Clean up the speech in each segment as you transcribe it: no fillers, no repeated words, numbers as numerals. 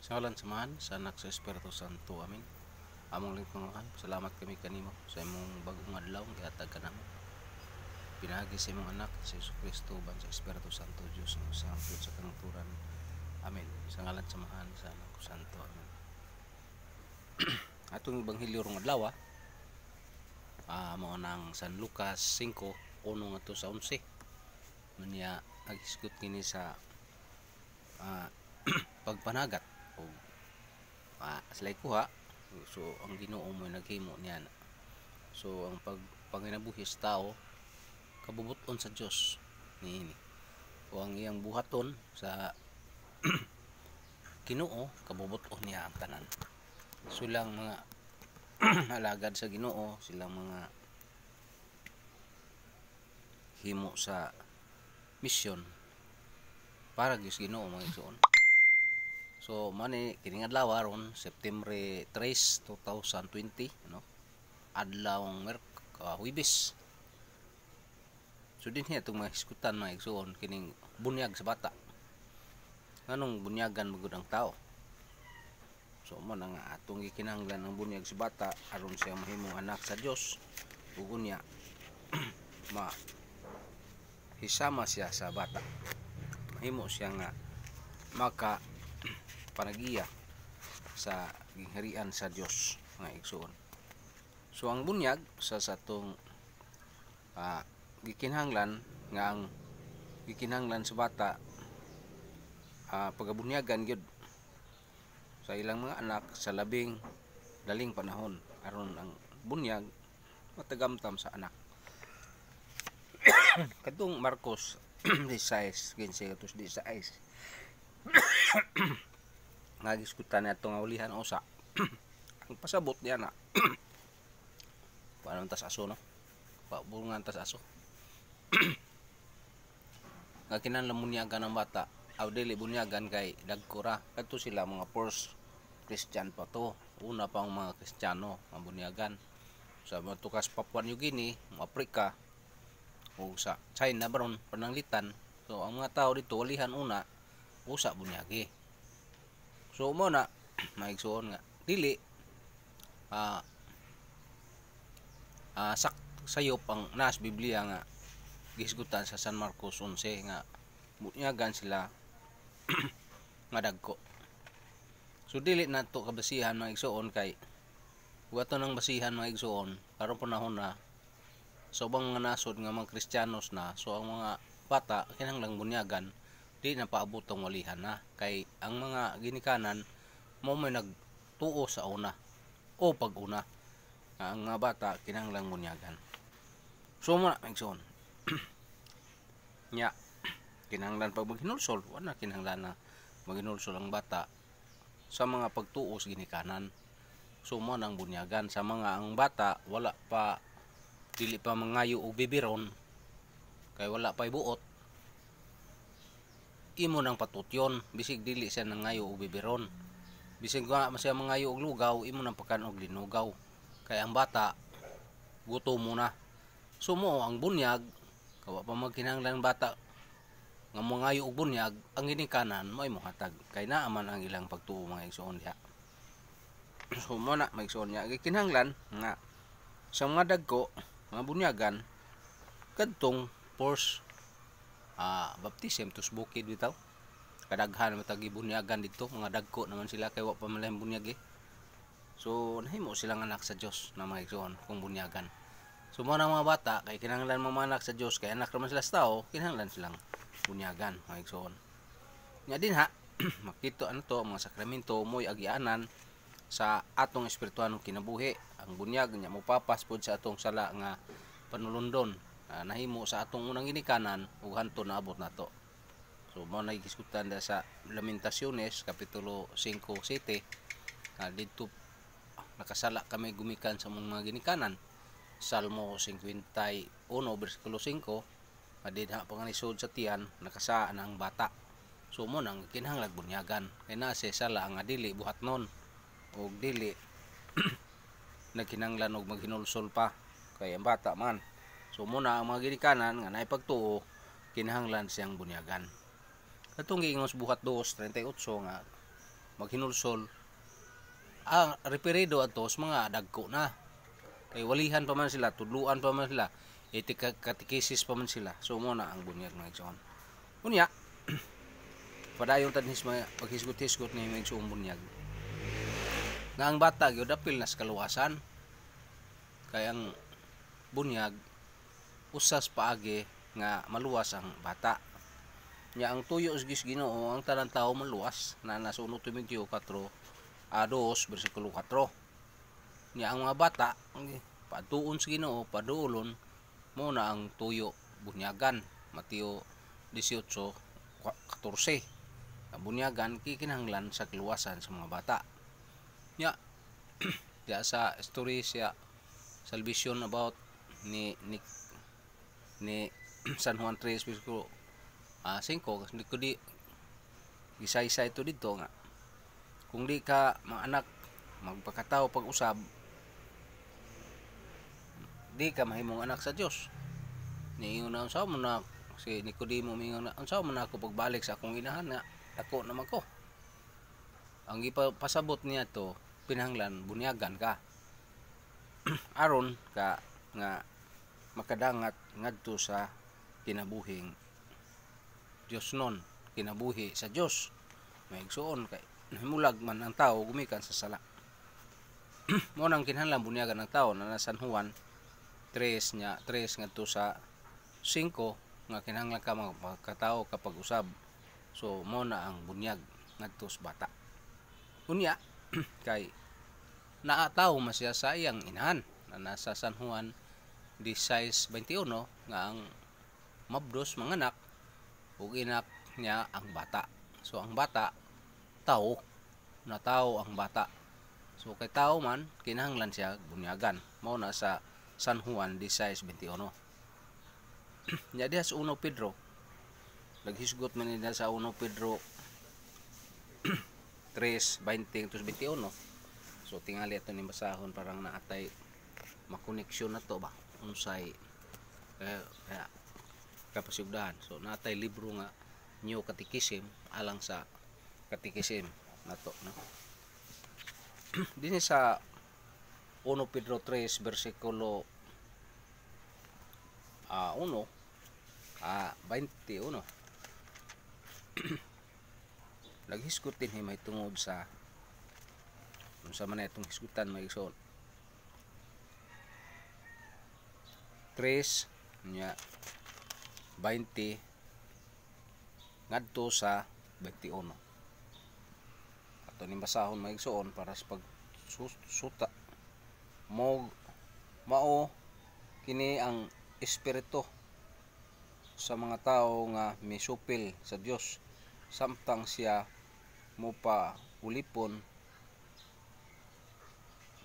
Sa ngalan samahan sa Anak sa Espiritu Santo. Amin. Among lingkungan, salamat kami kanimo sa imong bagong adlaw gihatag kanamo. Pinagi sa imong anak sa Jesucristo ban sa Espiritu Santo Dios ng sangput sa kanturan. Amin. Sa ngalan samahan sa Anak ko Santo. Amin. Atong ebanghelyo rong adlaw mao nang San Lucas 5:1 ngadto sa 11. Manya nagisgot kini sa pagpanagat o slay kuha. So ang Ginoo mo naghimo niya. So ang panginabuhis tao kabubuton sa Dios niini. O ang iyang buhaton sa Ginoo kabubuton niya ang tanan. Silang mga alagad sa Ginoo, silang mga himo sa misyon para gyud Ginoo mga igsoon. So mani kining adlaw ron September 3, 2020 adlawng Huwebes. So dinhi atong mga hisgutan mga igsoon kining bunyag sa bata. Nganong bunyagan magud ang tao? So mo na nga atong gikinahanglan ang bunyag sa bata aron siya mahimong anak sa Dios. Ug unya hisama siya sa bata. Mahimo siya nga maka panagiya sa gingharian sa Dios nga igsoon. So ang bunyag sa satong gikinahanglan nga ang gikinahanglan sa bata pagabunyagan gyud sa ilang mga anak sa labing daling panahon aron ang bunyag matagamtam sa anak. Kadtong Marcos 16:15-16 nagiskutan nato nga ulihan usa. Ang pasabot niya na paano tas aso no? Pabulungan tas aso. Nga kinahanglan bunyagan ng bata, aw dili bunyagan kay dagkura. Kadto sila mga first Christian pa to. Una pa ang mga Kristiyano ang bunyagan. Sa matukas Papua New Guinea, Africa o sa China baron pananglitan. So ang mga tao dito ulihan una usa bunyagi. So mo na maigsuon nga dili sayop ang nas Biblia nga gisgutan sa San Marcos 11 nga bunyagan sila nga dagko. So dili nato kabasihan mga igsuon kay wato nang basihan mga igsuon karon panahon na so bang nga nasod nga mga Kristiyanos na so ang mga bata kinahanglang bunyagan di na paabot ang walihan na kay ang mga ginikanan mo may nagtuo sa una o pag-una ang mga bata kinahanglang bunyagan. So mo na igsoon nya kinahanglan pag maghinulsol wala kinahanglan na maghinulsol ang bata sa mga pagtuo sa ginikanan. So mo nang bunyagan sa mga ang bata wala pa dili pa mangayo og bibiron kay wala pa ibuot imo nang patutyon bisig dili siya nangayo og bibiron bisig nga siya mangayo og lugaw imo nang pakan og linugaw kay ang bata gutom muna. So mo ang bunyag kawa pa magkinahanglan bata nga mangayo og bunyag ang ginikanan mo imo hatag kay naa man ang ilang pagtuo mga igsoon diha. So mo na maigsoon niya gikinahanglan nga sa mga dagko mga bunyagan kadtong first baptism tus bukid bitaw kadaghan matagi bunyagan dito mga dagko naman sila kay wa pa man bunyag so nahimo silang anak sa Dios na mga igsoon kung bunyagan. So mo na mga bata kay kinahanglan mamanak sa Dios kay anak naman sila sa tao kinahanglan silang bunyagan mga igsoon. Nya din ha makito ano to mga sakramento moy agianan sa atong espirituhanong kinabuhi. Ang bunyag nya mopapas pod sa atong sala nga panulundon nahimo sa atong unang ginikanan ug hanto naabot nato. So mo na giskutan sa Lamentaciones kapitulo 5:7 dito nakasala kami gumikan sa mga ginikanan. Salmo 51 versikulo 5 adinha panganisod sa tiyan nakasaan ang bata. So mo nang kinahanglan bunyagan kay naa siya sala nga dili buhatnon og dili nagkinahanglan og maghinulsol pa kay ang bata man. So muna ang mga ginikanan nga naay pagtuo kinahanglan siyang bunyagan. Katong giingos buhat 2:38 nga maghinulsol ang referido atos mga dagko na. Kay walihan pa man sila, tudluan pa man sila, katikesis pa man sila. So mo na ang bunyag mga igsoon. Unya, padayon tanis paghisgot-hisgot ni mga igsoon bunyag. Nga ang bata gyud apil na sa kaluwasan. Kay ang bunyag usas paagi nga maluwas ang bata. Nya ang tuyo sa Ginoo ang tanang tawo maluwas na nasa 1 Timoteo 4:2 bersikulo 4. Nya ang mga bata patuon sa Ginoo paduolon mo na ang tuyo bunyagan. Mateo 18:14. Ang bunyagan kikinahanglan sa kaluwasan sa mga bata. Nya diya sa story siya salvation about ni San Juan 3 bersikulo 5 hindi ko di gisay-say ito dito nga kung di ka mga anak magpakatao pag-usab di ka mahimong anak sa Dios. Niingon na unsaon mo na si Nicodemo mingon na unsaon mo na ako pagbalik sa akong inahan nga dako naman ko. Ang ipasabot niya to pinahanglan bunyagan ka aron ka nga makadangat ngadto sa kinabuhing Dios non, kinabuhi sa Dios. May igsoon kay nahimulag man ang tao gumikan sa sala. Mo nang kinahanglan bunyagan ng tao na San Juan 3 ngadto sa 5 nga kinahanglan ka magkatao kapag usab. So mo na ang bunyag ngadto sa bata. Unya kay naataw masya sa iyang inahan na nasa San Juan 16:21 nga ang mabdos manganak ug inak niya ang bata. So ang bata tao na tao ang bata. So kay tao man kinahanglan siya bunyagan. Mao na sa San Juan 16:21. Nya diha sa 1 Pedro naghisgot man niya sa 1 Pedro 3:20-21. So tingali ato ni basahon parang naatay makoneksyon na to ba unsay kaya kapasigdahan. So natay libro nga New Catechism alang sa Catechism nato no. Dinhi sa 1 Pedro 3 bersikulo 21 naghisgot din may tungod sa unsa man itong hisgutan may igsoon 3 nya 20 ngadto sa 21. Ato ni basahon maigsoon para sa pagsuta mao kini ang espiritu sa mga tao nga misupil sa Dios samtang siya mopa ulipon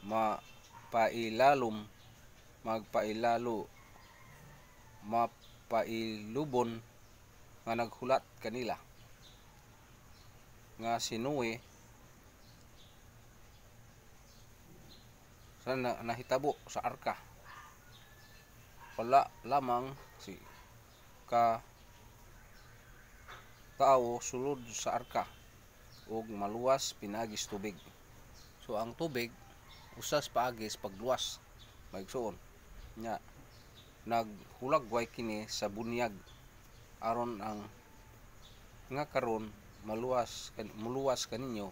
mapailubon nga naghulat kanila nga si Noe sa nahitabo sa arka. Wala lamang si ka tao sulod sa arka ug maluwas pinagis tubig. So ang tubig usas paagis pagluwas maigsoon nya naghulagway kini sa bunyag aron ang nga karon muluwas kaninyo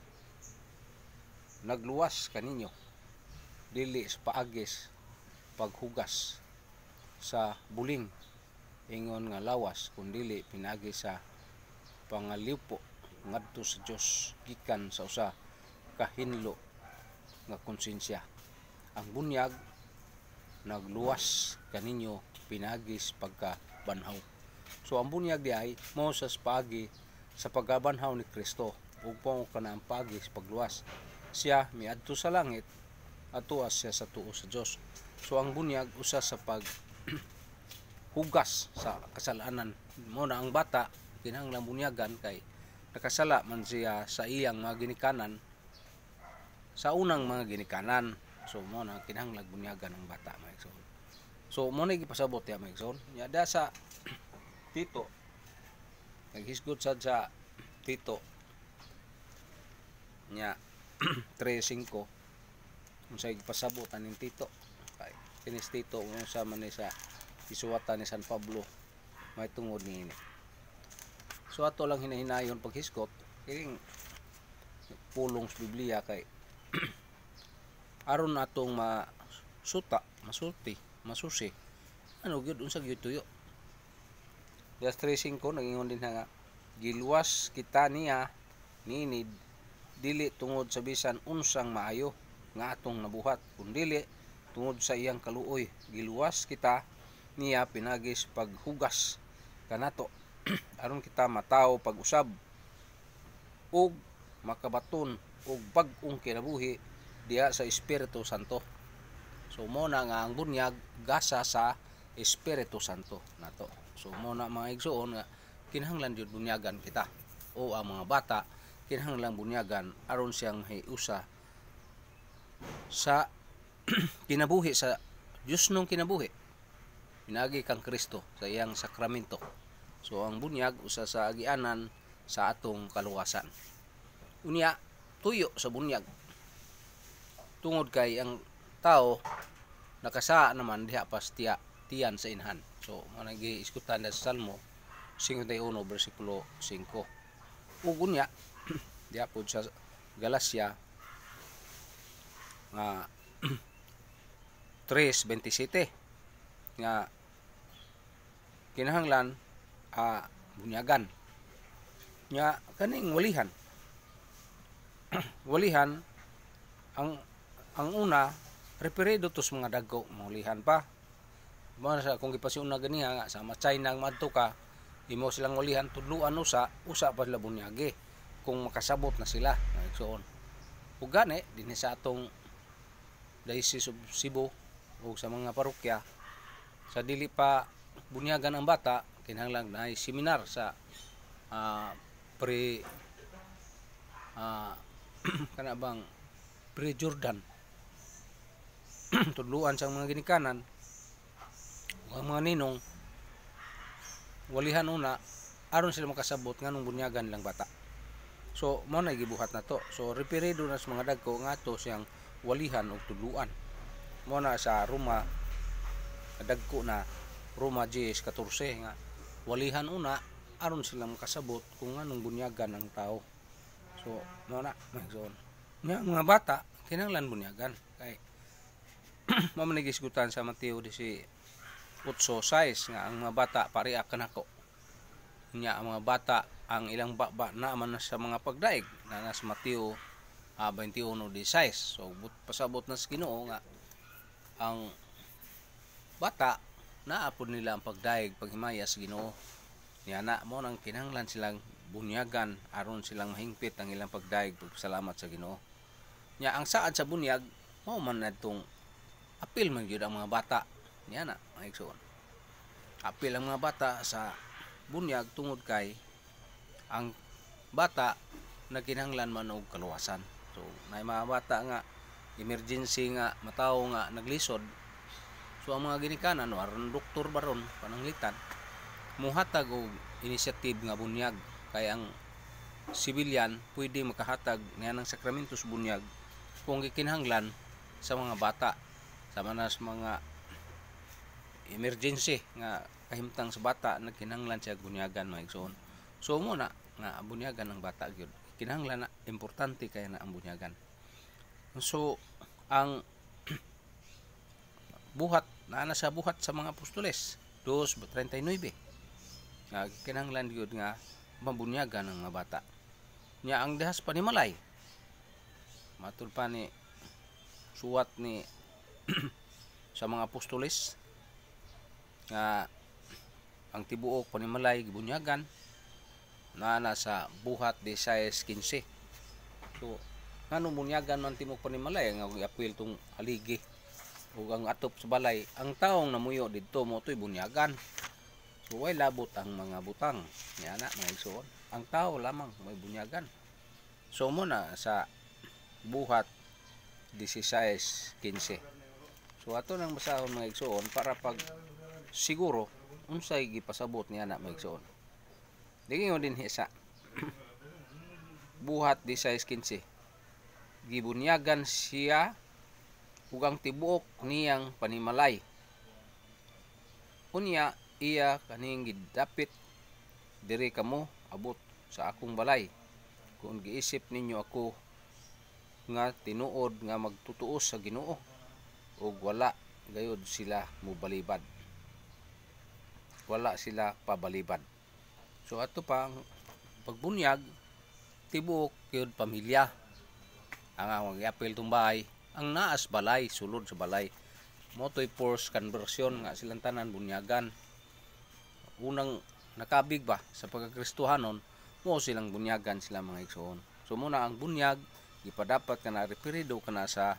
nagluwas kaninyo dili sa paagis paghugas sa buling ingon nga lawas kundili pinagi sa pangaliwpo ngadto sa Dios gikan sa usa ka hinlo nga konsensya. Ang bunyag nagluwas kaninyo pinagis pagkabanhaw. So ang bunyag di ay mo sa pagi sa pagkabanhaw ni Kristo ug pao kana ang pagis pagluwas siya miadto sa langit atuas siya sa tuo sa Dios. So ang bunyag usa sa pag hugas sa kasalanan. Mo na ang bata kinahanglan bunyagan kay nakasala man siya sa iyang mga ginikanan sa unang mga ginikanan. So mo na kinahanglan bunyagan ang bata maigsoon. So mo na gipasabot ya maigsoon. Nya da sa Tito naghisgot sad sa Tito nya 3-5 unsay gipasabot aning tito kay kinis tito unsa man ni sa isuwatan ni San Pablo may tungod niini. So ato lang hinahinayon paghiskot kining pulong sa Biblia kay aron atong masusi ano gyud unsa gyud tuyo. Verse 3:5 nagingon din nga giluwas kita niya ninid dili tungod sa bisan unsang maayo nga atong nabuhat kundili tungod sa iyang kaluoy. Giluwas kita niya pinagis paghugas kanato aron kita mataw pag-usab ug makabaton og bag-ong kinabuhi diha sa Espiritu Santo. So mo na nga ang bunyag gasa sa Espiritu Santo nato. So mo na mga igsoon nga kinahanglan jud bunyagan kita o ang mga bata kinahanglan bunyagan aron siyang hiusa sa kinabuhi sa Dios nung kinabuhi pinagi kang Kristo sa iyang sakramento. So ang bunyag usa sa agianan sa atong kaluwasan. Unya tuyo sa bunyag tungod kay ang tao nakasa naman diha pas tiyan sa inhan. So managi iskutan sa Salmo 51 bersikulo 5. Ug unya diha pud sa Galacia nga 3:27 nga kinahanglan bunyagan nya kaning walihan walihan ang una referido to sa mga dagko maulihan pa mo sa kung gipasiuna ganiha nga sa China ang madto ka imo silang walihan tudluan usa pa sila bunyagi kung makasabot na sila igsoon ug gani dinhi sa atong Diocese of Cebu o sa mga parokya sa dili pa bunyagan ang bata kinahanglan na seminar sa kana bang pre-Jordan tudluan sa mga ginikanan ang mga ninong walihan una aron sila makasabot nganong bunyagan lang bata. So mo na gibuhat na to. So referido na sa mga dagko nga to siyang walihan og tudluan. Mo na sa Roma dagko na Roma 10:14 nga walihan una aron sila makasabot kung anong bunyagan ng tao. So mo na magsoon. Nya mga bata kinahanglan bunyagan kay mo man nagisgutan sa Mateo 18:6 nga ang mga bata pariak kanako. Nya ang mga bata ang ilang baba na man sa mga pagdaig na nasa Mateo 21:16. So pasabot na sa Ginoo nga ang bata naapod nila ang pagdaig paghimaya sa Ginoo. Nya na mo nang kinahanglan silang bunyagan aron silang mahingpit ang ilang pagdaig pagpasalamat sa Ginoo. Nya ang saad sa bunyag mao man adtong apil man gyud ang mga bata. Nya na ang igsoon. Apil ang mga bata sa bunyag tungod kay ang bata nagkinahanglan man og kaluwasan. So may mga bata nga emergency nga matawo nga naglisod. So ang mga ginikanan aron doktor baron pananglitan muhatag og initiative nga bunyag kay ang sibilyan pwede makahatag niya ng sakramento sa bunyag kung gikinahanglan sa mga bata sama na sa mga emergency nga kahimtang sa bata nagkinahanglan siya bunyagan maigsoon. So mo na nga bunyagan ang bata gyud kinahanglan na importante kay na ang bunyagan. So ang buhat na sa buhat sa mga apostoles 2:39 nga kinahanglan gyud nga mabunyagan ang mga bata. Nya ang dihas panimalay matud pa ni suwat ni sa mga apostoles nga ang tibuok panimalay gibunyagan na nasa buhat 16:15. So ngano bunyagan man tibuok panimalay nga giapil tong haligi ug ang atop sa balay ang taong namuyo didto mo toy bunyagan. So way labot ang mga butang nya na mga igsoon ang tao lamang may bunyagan. So mo na sa buhat 16:15. So ato nang basahon mga igsoon para pag siguro unsay gipasabot niya na mga igsoon. Dingon din sa buhat 16:15 gibunyagan siya ug ang tibuok niyang panimalay. Unya iya kaning gidapit diri kamo abot sa akong balay. Kung giisip ninyo ako nga tinuod nga magtutuos sa Ginoo ug wala gayud sila mobalibad. Wala sila pabalibad. So ato pa ang pagbunyag tibuok gyud pamilya. Ang mag-apil tumbay ang naas balay, sulod sa balay. Motoy force conversion nga silang tanan bunyagan. Unang nakabig ba sa pagkakristohanon mo silang bunyagan sila mga igsoon. So muna ang bunyag ipadapat kana referido kana sa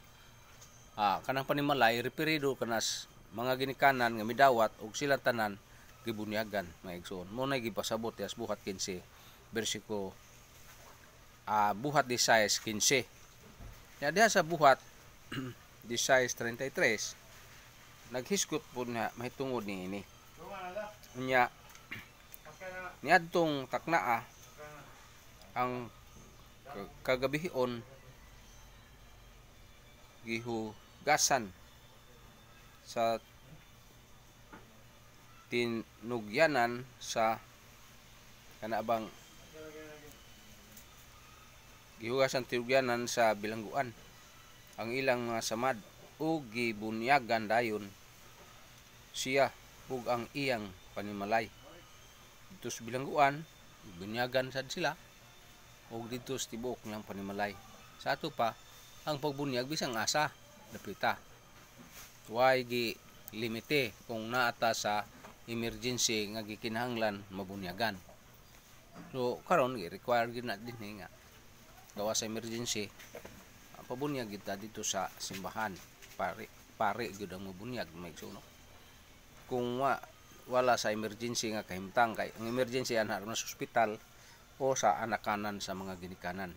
kanang panimalay, referido kana mga ginikanan nga midawat og silang tanan gibunyagan mga igsoon. Muna gipasabot as buhat 15 bersikulo buhat 16:15. Ya diha sa buhat 16:33 naghisgot po na mahitungod niini. Unya niadtong taknaa ang kagabihon gihugasan sa tinugyanan sa kanabang gihugasan tinugyanan sa bilangguan ang ilang mga samad ug gibunyagan dayon siya ug ang iyang panimalay. Dito sa bilangguan bunyagan sad sila ug dito sa tibuok ng panimalay. Sa ato pa ang pagbunyag bisang asa dapita. Way gi limite kung naata sa emergency nga gikinahanglan mabunyagan. So karon gi-require gyud na dinhi nga gawa sa emergency pabunyag kita dito sa simbahan. Pare gyud ang mabunyag may suno. Kung wala sa emergency nga kahimtang kay ang emergency ana sa ospital o sa anakanan sa mga ginikanan.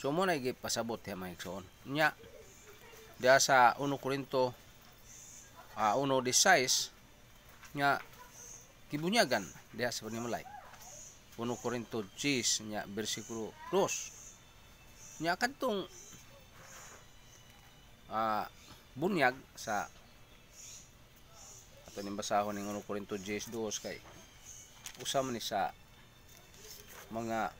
So mo na gipasabot ya mga igsoon. Nya diha sa 1 Korinto 1:16 nya gibunyagan diha sa panimalay. 1 Korinto 10 nya bersikulo 2. Nya kadtong bunyag sa ato ning basahon ning 1 Korinto 10:2 kay usa man ni sa mga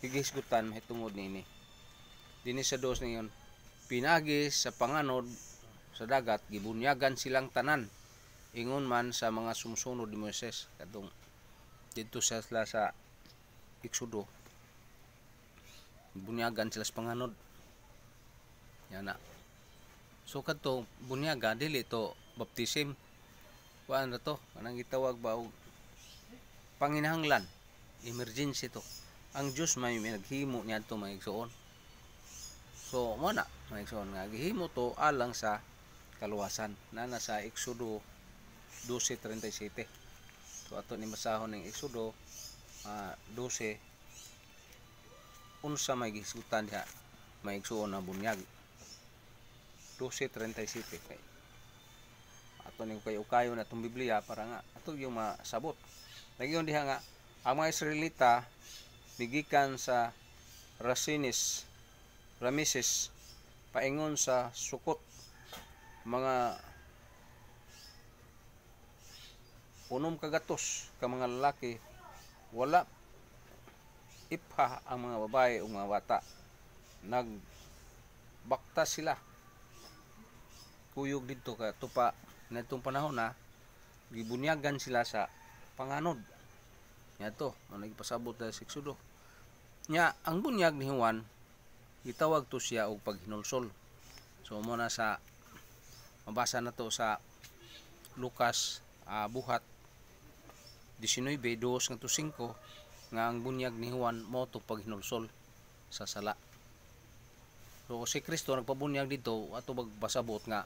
higisgutan mahitungod niini. Dinhi sa 2 ningon pinagi sa panganod sa dagat gibunyagan silang tanan ingon man sa mga sumusunod ni Moises kadtong dito sa Exodo bunyagan sila sa panganod. Yan na. So kadto bunyaga dili to baptism. Kuan na to, kanang gitawag ba og panginahanglan, emergency to. Ang Dios may naghimo niadto mga igsoon. So mo na mga igsoon nga gihimo to alang sa kaluwasan. Nana sa Exodo 12:37. So ato ni basahon ning Exodo 12 unsa may gisgutan diha may igsoon na bunyag. 12:37 kay ato ning kayo na itong Biblia para nga ato yung masabot. Nagyon diha nga ang mga Israelita migikan sa Rameses paingon sa Sukot mga 800 ka mga lalaki wala ipha ang mga babae o mga bata nagbakta sila kuyog dito ka tupa na itong panahon na gibunyagan sila sa panganod nya to nagpasabot sa Exodo nya ang bunyag ni Juan gitawag to siya og paghinulsol. So mo na sa mabasa na to sa Lucas buhat 19:2 ngadto 5 nga ang bunyag ni Juan mo to paghinulsol sa sala. So si Kristo nagpabunyag dito ato magpasabot nga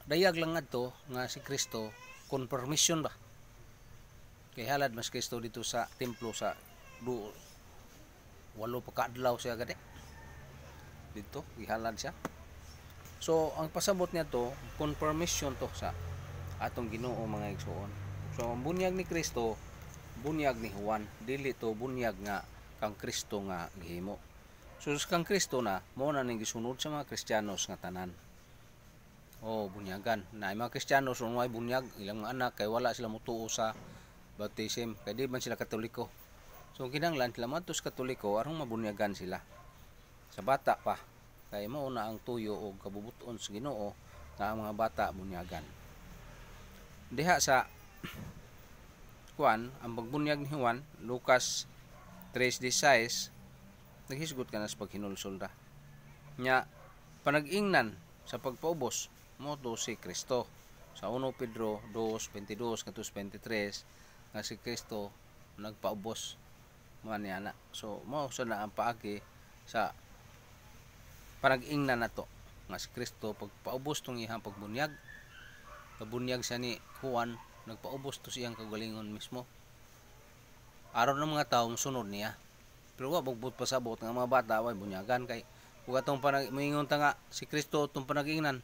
dayag lang ngadto nga si Kristo confirmation ba kay halad mas Kristo dito sa templo sa 8 pa kaadlaw siya gade dito gihalad siya. So ang pasabot niya to confirmation to sa atong Ginoo mga igsoon. So ang bunyag ni Kristo bunyag ni Juan dili to bunyag nga kang Kristo nga gihimo. So kang Kristo na mao na ning gisunod sa mga Kristiyanos nga tanan. Bunyagan. Na mga Kristiyano so way bunyag ilang mga anak kay wala sila motuo sa baptism kay di man sila Katoliko. So kinahanglan sila madto sa Katoliko aron mabunyagan sila. Sa bata pa kay mao na ang tuyo o kabubuton sa Ginoo nga ang mga bata bunyagan. Diha sa Juan, ang pagbunyag ni Juan, Lucas 3:16, naghisgot ka na sa paghinulsol ra. Nya panag-ingnan sa pagpaubos mo to si Kristo. Sa 1 Pedro 2:22 kadtos 23 nga si Kristo nagpaubos man niana. So mao sa na ang paagi sa panag-ingnan nato nga si Kristo pagpaubos tong iyang pagbunyag. Pabunyag siya ni Juan, nagpaubos to siyang kagalingon mismo. Aron ng mga tawo sunod niya. Pero wa magbut pasabot nga mga bata way bunyagan kay ug atong moingon ta nga si Kristo tong panag-ingnan.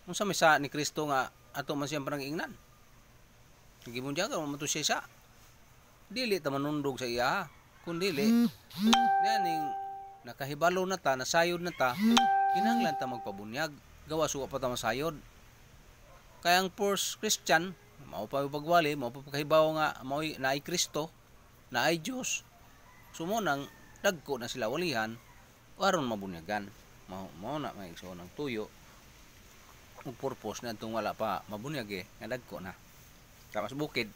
Unsa may sa ni Kristo nga ato man siyang panag-ingnan? Gibunyagan man to siya. Dili ta manundog sa iya, kun dili. Ning nakahibalo na ta, nasayod na ta, kinahanglan ta magpabunyag. Gawa suwa pa ta masayod. Kaya ang first Christian, mao pa pagwali, mao pa pagkahibaw nga mao naay Kristo, naay Dios. Sumo nang dagko na sila walihan aron mabunyagan. Mao na may igsoon ng tuyo. Ang purpose na itong wala pa mabunyag nga dagko na. Tapos bukid.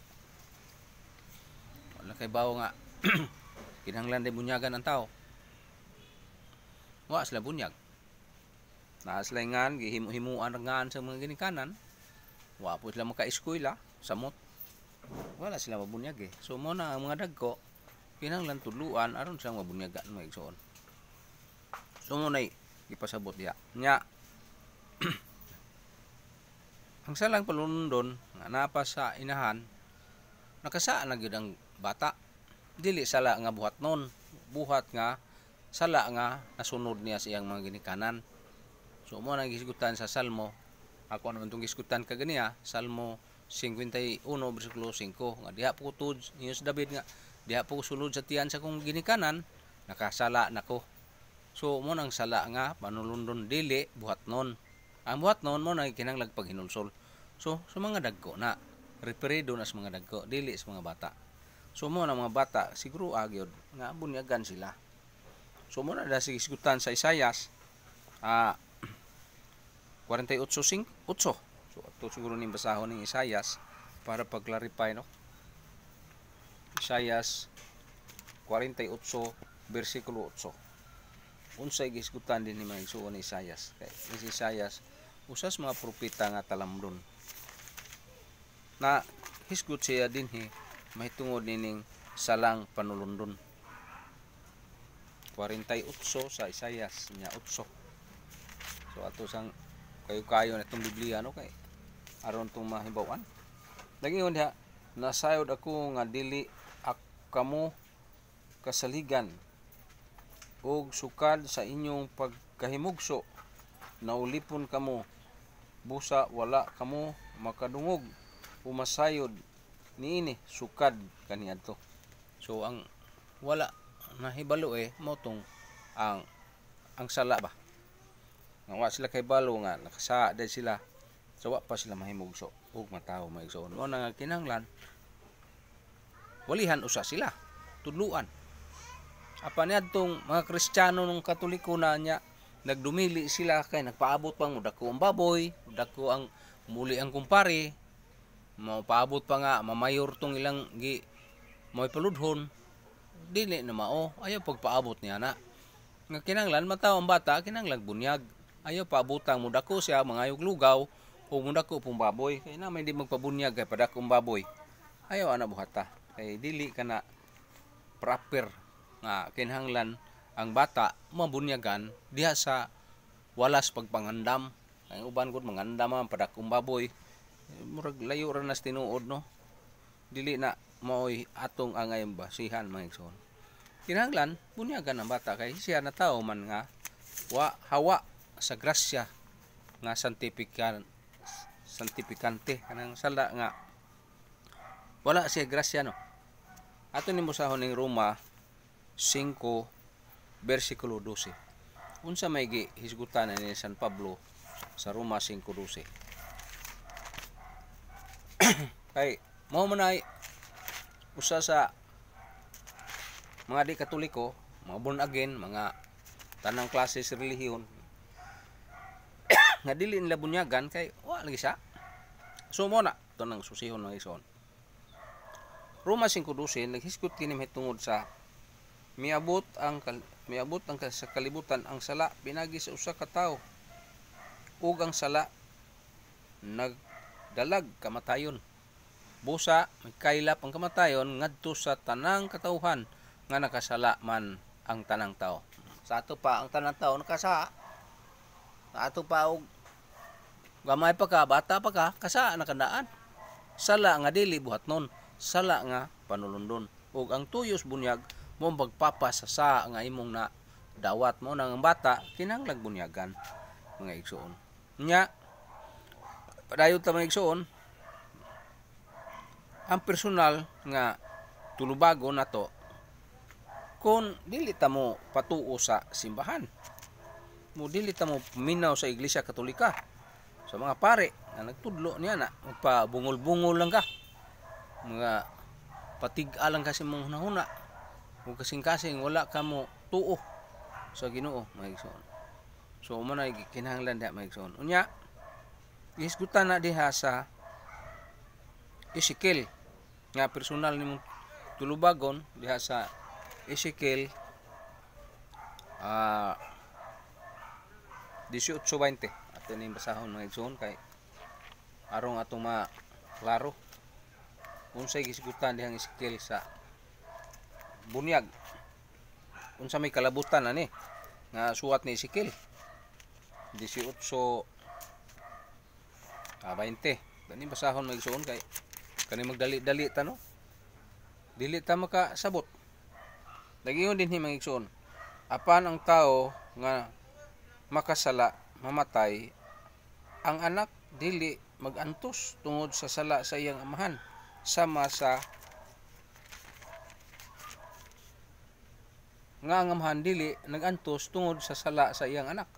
Wala kay bawo nga kinahanglan din bunyagan ang tao. Wa sila bunyag. Na sila ngan gihimo-himuan ngan sa mga ginikanan. Wa po sila maka-eskwela, samot. Wala sila mabunyag So mo na ang mga dagko kinahanglan tudluan aron silang mabunyagan mga igsoon. So mo na ipasabot diha. Nya ang salang palundon nga napa sa inahan nakasaan na gyud ang bata. Dili sala nga buhat non, buhat nga sala nga nasunod niya sa iyang mga ginikanan. So mo na gisgutan sa Salmo. Ako naman itong giskutan kaganiya, Salmo 51, versikulo 5. Nga diha po tud, niyo sa David nga, diha po sulod sa tiyan sa kong ginikanan, nakasala nako. So, mo nang sala nga, panulundon dili, buhat non. Ang buhat non, mo nang kinahanglan paghinulsol. So, sa mga dagko na, referido na sa mga dagko, dili sa mga bata. So, mo nang mga bata, siguro agyod, nga bunyagan sila. So, mo na dahil giskutan sa Isaias, 48:8. So, ito siguro ning basahon ng Isaias para pag-clarify, no? Isaias 48, versikulo 8. Unsay gisgutan din ni mga igsuon ni Isaias. Kay si Isaias usas mga propeta nga talamdon. Na hisgot siya dinhi mahitungod nining salang panulundon. 48 sa Isaias nya 8. So ato sang kayo na itong Biblia no kay aron tong mahibawan. Dagingon diha, nasayod ako nga dili kamo kasaligan og sukad sa inyong pagkahimugso. Naulipon kamo busa wala kamo makadungog umasayod niini sukad kaniadto. So ang wala nahibalo mo tong ang sala ba nga wa sila kay balo nga nakasa dahil sila so wa pa sila mahimugso ug matawo maigsoon mo nga kinahanglan walihan usa sila tudluan apan niadtong mga Kristiyano nung Katoliko na nya nagdumili sila kay nagpaabot pang dako ang baboy dako ang muli ang kumpare mao paabot pa nga mamayor tong ilang gi moy paludhon dili na mao ayaw pagpaabot niya na nga kinahanglan mataw ang bata kinahanglan bunyag ayaw paabutang mudako siya mangayog lugaw o mudako pong baboy kay na may di magpabunyag kay padakong baboy ayaw ana buhata kay dili kana proper nga kinahanglan ang bata mabunyagan diha sa walas pagpangandam kay uban gud mangandam ang padakong baboy murag layo ra nas tinuod no dili na maoy atong angay basihan mga igsoon kinahanglan bunyagan ang bata kay siya na tao man nga wa hawa sa grasya nga santifikante kanang sala nga wala siya grasya no ato nimo sahon ning Roma versikulo 12. Unsa may gihisgutan ni San Pablo sa Roma 5:12. Kay mao man ay usa sa mga di Katoliko, mga born again, mga tanang klase sa relihiyon nga dili nila bunyagan kay wa lagi siya. So mo na to nang susihon ng ison. Roma 5:12 naghisgot kini tungod sa miabot ang sa kalibutan ang sala pinagi sa usa ka tawo ug ang sala nagdalag kamatayon. Busa kaylap ang kamatayon ngadto sa tanang katawhan nga nakasala man ang tanang tao. Sa ato pa ang tanang tao nakasa. Sa ato pa og gamay pa ka, bata pa ka, kasa nakandaan. Sala nga dili buhatnon, sala nga panulundon. Ug ang tuyos bunyag mo magpapasa sa nga imong na dawat mo nang bata kinahanglan bunyagan mga igsoon. Nya padayon ta mga igsoon, ang personal nga tulubago nato kung dili ta mo patuo sa simbahan, mo dili ta mo minaw sa Iglesia Katolika, sa mga pare nga nagtudlo niya na magpabungol-bungol lang ka, mga patig-a lang kasi mong hunahuna, kung kasing-kasing wala ka mo tuo sa Ginoo mga igsoon. So man ay kinahanglan diha mga igsoon. Unya isgutan na diha sa Ezekiel nga personal nimong tulubagon diha sa Ezekiel 18:20. Ato ning basahon mga igsoon kay arong atong maklaro unsay gisgutan dihang Ezekiel sa bunyag. Unsa may kalabutan ani nga suwat ni Ezekiel 18:20. Dani basahon mga igsoon kay kani magdali-dali ta no. Dili ta makasabot. Dagingon din mga igsoon. Apan ang tao nga makasala mamatay, ang anak dili magantos tungod sa sala sa iyang amahan, sama sa nga ang amahan dili nagantos tungod sa sala sa iyang anak.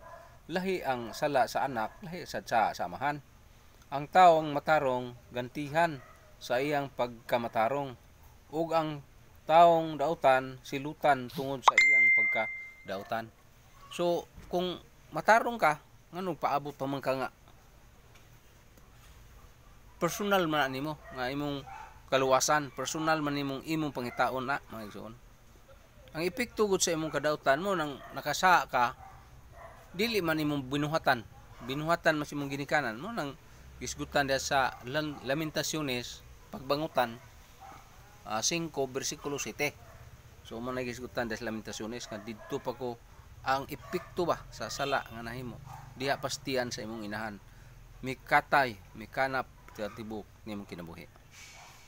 Lahi ang sala sa anak, lahi sa amahan. Ang taong matarong gantihan sa iyang pagkamatarong, ug ang taong dautan silutan tungod sa iyang pagkadautan. So kung matarong ka, nganong paabot pa man ka nga personal man nimo nga imong kaluwasan, personal man imong pangitaon na mga igsoon. Ang epekto gud sa imong kadautan mo nang nakasa ka, dili man imong binuhatan man sa imong ginikanan mo nang gisgutan diha sa Lamentaciones pagbangutan 5:7. So man nagisgutan diha sa Lamentaciones nga didto pa ko ang epekto ba sa sala nga nahimo diha pastian sa imong inahan, mikatay mikanap sa tibok nimong kinabuhi.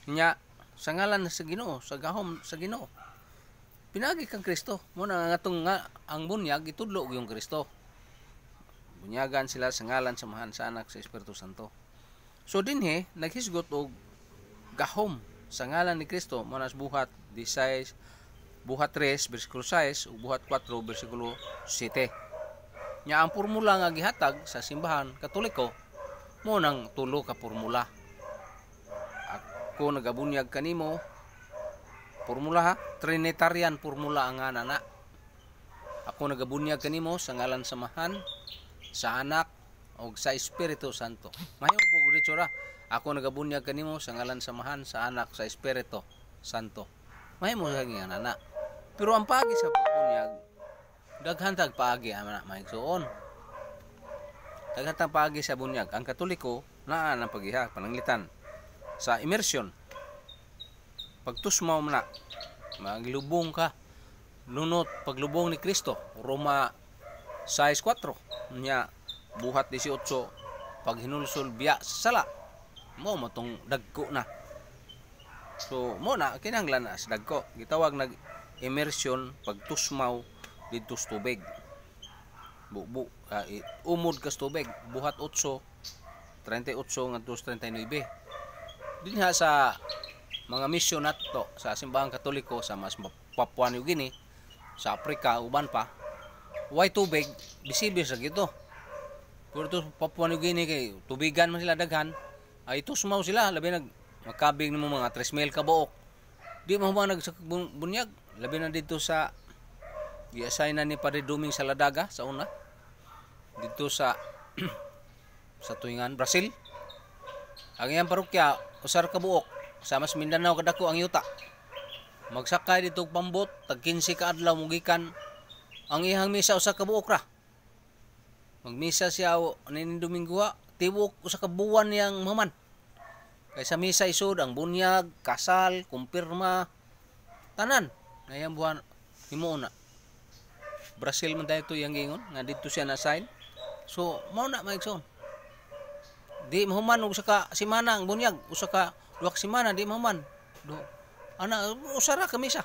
Nya sa ngalan sa Ginoo, sa gahom sa Ginoo, pinagi kang Kristo mo na ngatong nga ang bunyag itudlo yung Kristo. Bunyagan sila sa ngalan sa Amahan, sa Anak, sa Espiritu Santo. So dinhi naghisgot og gahom sa ngalan ni Kristo mo nas buhat 16, buhat 3 bersikulo 6 ug buhat 4 bersikulo 7. Nya ang formula nga gihatag sa simbahan Katoliko mo nang tulo ka formula. Ako nagabunyag kanimo formula ha, Trinitarian formula ang ana. Ako nagabunyag kanimo sa ngalan sa Amahan, sa Anak ug sa Espiritu Santo. Mahiyo po diretso ra. Ako nagabunyag kanimo sa ngalan sa Amahan, sa Anak, sa Espiritu Santo. Mahimo sa nga ana. Pero ang paagi sa pagbunyag daghan tag paagi ana maigsoon. Daghan tag paagi sa bunyag. Ang Katoliko naa nang pagiha pananglitan sa immersion. Pagtusmaw na maglubong ka nunot paglubong ni Kristo, Roma 6:4 nya buhat 18 paghinulsol biya sa sala mo matong dagko na. So mo na kinahanglan na sa dagko gitawag nag immersion pagtusmaw didto sa tubig. Umod ka sa tubig buhat 8:38 ngadto sa 39. Dinha sa mga misyon nato sa simbahang Katoliko sa mas Papua New Guinea sa Africa uban pa way tubig bisibis ra gito. Pero to Papua New Guinea kay tubigan man sila daghan, ay ito sumaw sila labi nag makabig nimo mga 3,000 ka buok. Di mo ba bunyag labi na dito sa gi-assign na ni Padre Duming sa Ladaga sa una. Dito sa sa tuingan Brazil. Ang iyang parokya usar ka buok sama sa Mindanao kadako ang yuta. Magsakay dito pambot tag 15 ka adlaw mugikan ang iyang misa usa ka buok ra. Magmisa siya nin Domingo tibok usa ka buwan niyang maman. Kay sa misa isod ang bunyag, kasal, kumpirma, tanan. Ngayang buwan himo na. Brazil man dayto yang gingon nga dito siya na sign. So mao na maigsoon. Di mahuman usa ka semana ang bunyag, usa ka duha ka semana di mahuman. Ana usara ka misa.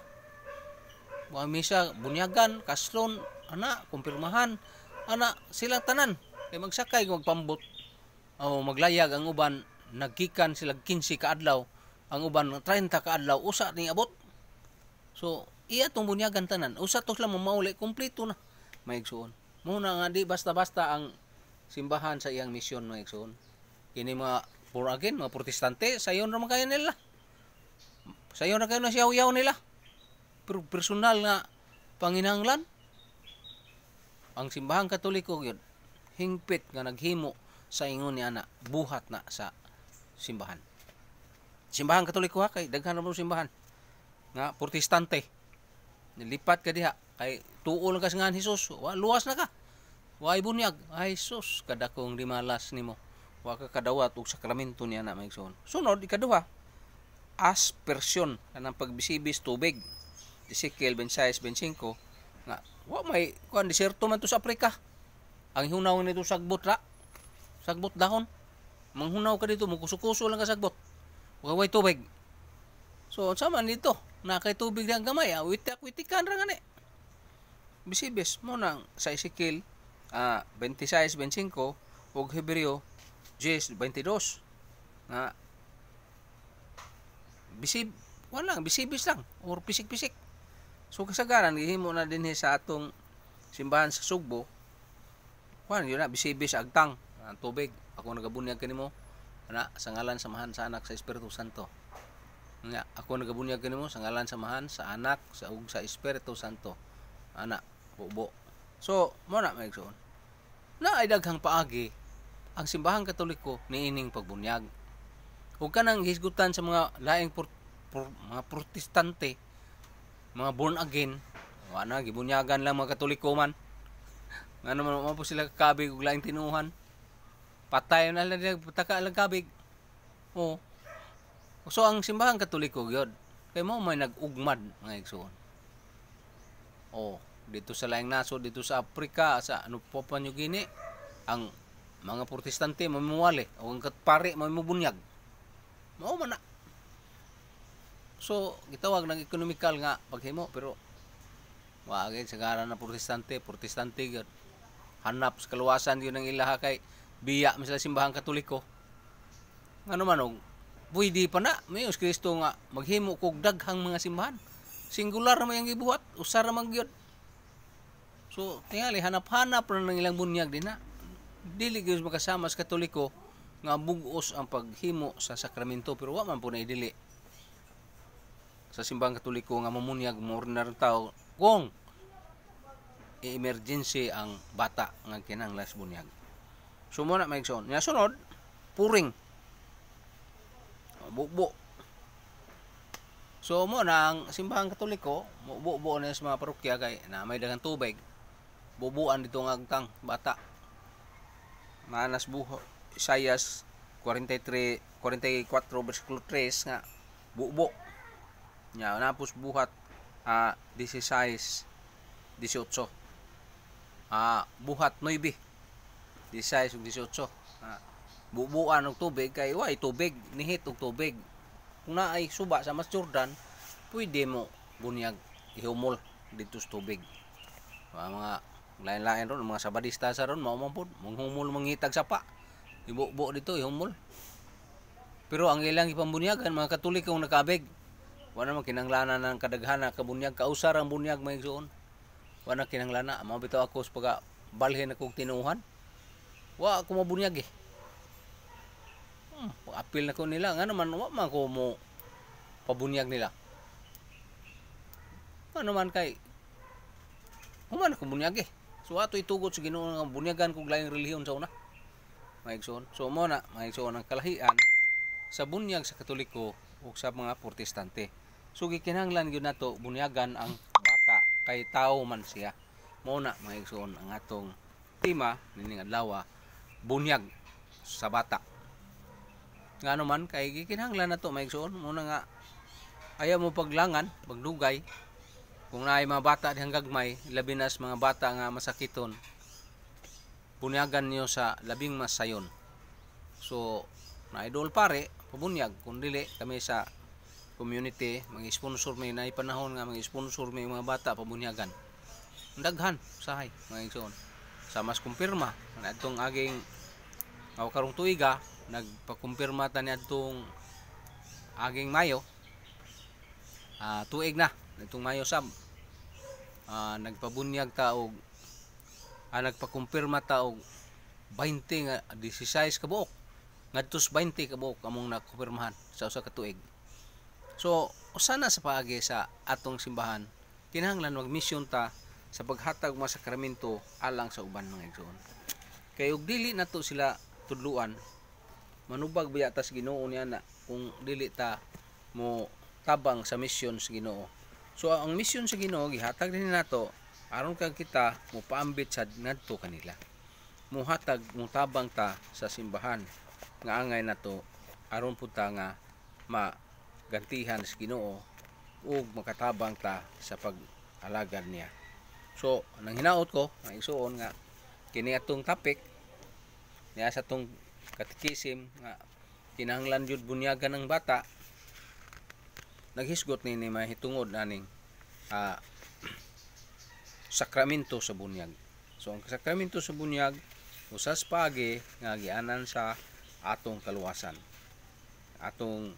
Wa misa bunyagan, kaslon, ana kumpirmahan. Ana silang tanan kay magsakay magpambot o maglayag ang uban naggikan sila 15 ka adlaw ang uban 30 ka adlaw usa ni abot. So iya tong bunyagan tanan usa to lang mauli kompleto na maigsoon. Muna nga di basta-basta ang simbahan sa iyang misyon maigsoon. Kini mga born again mga protestante sayon ra man kayo nila. Sayon ra kayo na siyaw-yaw nila. Pero personal nga panginahanglan ang simbahang Katoliko gyud hingpit nga naghimo sa ingon ni ana buhat na sa simbahan. Simbahang Katoliko ha kay daghan ra mo simbahan nga protestante. Nilipat ka diha kay tuo lang ka sa ngalan Hesus, wa luwas na ka. Wa bunyag, ay sus kadakong dimalas nimo. Wa ka kadawat og sakramento ni ana maigsoon. Sunod ikaduha aspersion kanang pagbisibis tubig. Ezekiel 26:25 nga wa may kuan diserto man to sa Afrika. Ang hunaw nito sagbot ra. Sagbot dahon. Manghunaw ka dito mukuso-kuso lang ka sagbot. Wa way tubig. So sama nito na kay tubig lang gamay witikan ra ngani. Bisibis mo nang sa Ezekiel 26:25 ug Hebreo 10:22 nga bisibis lang or pisik-pisik. So kasagaran gihimo na dinhi sa atong simbahan sa Sugbo. Kuan yun na bisibis agtang ang tubig. Ako nagabunyag kanimo ana sa ngalan samahan sa anak sa Espiritu Santo. Nga ako nagabunyag kanimo sa ngalan samahan sa anak sa ug sa Espiritu Santo. Ana bubo. So mo na maigsoon. Na ay daghang paagi ang simbahang Katoliko niining pagbunyag. Ug kanang hisgutan sa mga laing mga protestante mga born again wala gibunyagan lang mga Katoliko man nga naman mo po sila kakabig ug laing tinuhan patay na lang pataka lang kabig. Oh so ang simbahang Katoliko gyud kay mo may nag-ugmad mga igsoon. Oh dito sa laing nasod dito sa Africa sa Papua New Guinea ang mga protestante mamuwali o ang pare mamubunyag mao man na. So gitawag ng economical nga paghimo pero wa gyud sa ngaran na protestante gyud hanap sa kaluwasan gyud ng ilaha kay biya mi sila simbahang Katoliko. Ngano man og pwede pa na may Kristo nga maghimo kog daghang mga simbahan. Singular man yang gibuhat, usa ra man gyud. So tingali hanap-hanap ra ng ilang bunyag din na. Dili gyud makasama sa Katoliko nga bug-os ang paghimo sa sakramento pero wa man po na idili sa simbahang Katoliko nga mamunyag mo ordinaryo tao kung emergency ang bata nga kinahanglan sa bunyag. So mo na maigsoon. Nya sunod puring. Bubo. So mo na ang simbahang Katoliko, bubo na sa mga parokya kay na may daghang tubig. Bubuan dito nga agtang bata. Manas buho Isaias 44 versikulo 3 nga bubo. Nya napos buhat 16 18. Buhat 9 16 ug 18. Bubuan og tubig kay way tubig nihit og tubig. Kung naay suba sa Mas Jordan, pwede mo bunyag ihumol dito sa tubig. Mga lain-lain ron mga sabadista sa ron mao man pud manghumol mangitag sapa. Ibubo dito ihumol. Pero ang ilang ipambunyagan mga Katolikong nakabig. Wala man kinanglanan ng kadaghana kabunyag kausar ang bunyag maigsoon. wa na kinahanglan mao bitaw ako sa pag balhin akong tinuhan, wa ako mabunyag eh. Apil na ko nila nga naman wa man ko mo pabunyag nila. Ano man kay human ako bunyag eh. So ato itugot sa Ginoo nga bunyagan kog laing relihiyon sa una. Maigsoon. So mo na maigsoon ang kalahian sa bunyag sa Katoliko ug sa mga Protestante. So gikinahanglan gyud nato bunyagan ang bata kay tao man siya. Mo na maigsoon ang atong tema nining adlaw, bunyag sa bata. Ngano man kay gikinahanglan nato maigsoon mo na nga ayaw mo paglangan, pagdugay. Kung naay mga bata dihang gagmay, labi na sa mga bata nga masakiton, bunyagan niyo sa labing masayon. So, na idol pare, pabunyag. Kung dili, kami sa community, mag-sponsor may naay panahon nga mag-sponsor may mga bata, pabunyagan. Daghan, sahay, mga igsoon. Sa mas kumpirma, na itong aging karong tuiga, nagpakumpirma ta niya itong aging Mayo, tuig na. Itong Mayo sab nagpabunyag ta og nagpakumpirma ta og 20 nga 16 ka buok ngadtos 20 ka buok among nakumpirmahan sa usa ka tuig. So usa na sa paagi sa atong simbahan kinahanglan magmisyon ta sa paghatag mga sakramento alang sa uban mga igsoon. Kay og dili nato sila tudluan manubag biya ta sa Ginoo niya na kung dili ta mo tabang sa misyon sa Ginoo. So ang misyon sa Ginoo gihatag din nato aron kag kita mo paambit sad ngadto kanila. Muhatag mo tabang ta sa simbahan nga angay nato aron pud ta nga magantihan sa Ginoo ug makatabang ta sa pag-alagad niya. So nang hinaot ko ang isuon nga kini atong topic niya sa atong katikisim nga kinahanglan jud bunyagan ng bata. Naghisgot ni mahitungod aning sakramento sa bunyag. So ang sakramento sa bunyag usas paagi nga gianan sa atong kaluwasan. Atong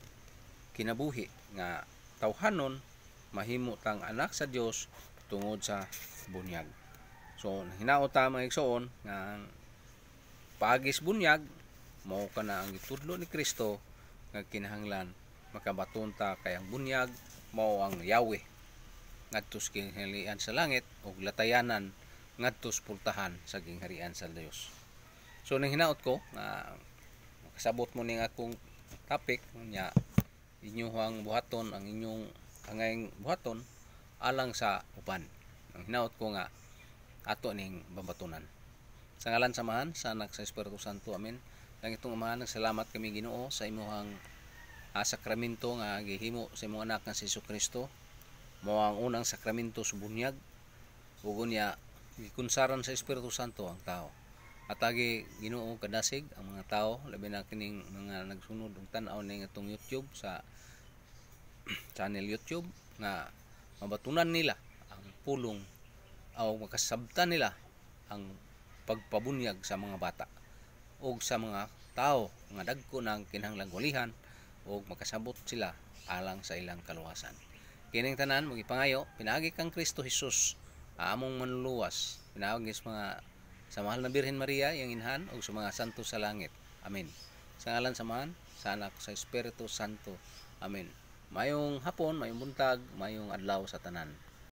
kinabuhi nga tawhanon mahimo tang anak sa Dios tungod sa bunyag. So hinaot ta mga igsoon nga paagis bunyag mao kana ang gitudlo ni Kristo nga kinahanglan makabaton ta kay ang bunyag mao ang Yahweh ngadtos kingharian sa langit ug latayanan ngadtos pultahan sa gingharian sa Dios. So nang hinaot ko nga makasabot mo ning akong topic nya inyong buhaton ang inyong angayng buhaton alang sa uban. Nang hinaot ko nga ato ning babatunan. Sa ngalan samahan sa Anak sa Espiritu Santo. Amen. Lang itong amahan salamat kami Ginoo sa imong sakramento nga gihimo sa imong anak nga si Jesucristo. Mao ang unang sakramento sa bunyag ug unya gikunsaran sa Espiritu Santo ang tao. At agi Ginoo kadasig ang mga tao labi na kining mga nagsunod ug tan-aw ning atong YouTube sa channel YouTube nga mabatunan nila ang pulong o makasabtan nila ang pagpabunyag sa mga bata o sa mga tao nga dagko ng kinahanglang walihan o makasabot sila alang sa ilang kaluwasan. Kining tanan magipangayo pinaagi kang Kristo Jesus among manluluwas pinaagi sa mga sa mahal na Birhen Maria yang inhan o sa mga santo sa langit. Amen. Sa ngalan samahan sa Anak sa Espiritu Santo. Amen. Mayong hapon, mayong buntag, mayong adlaw sa tanan.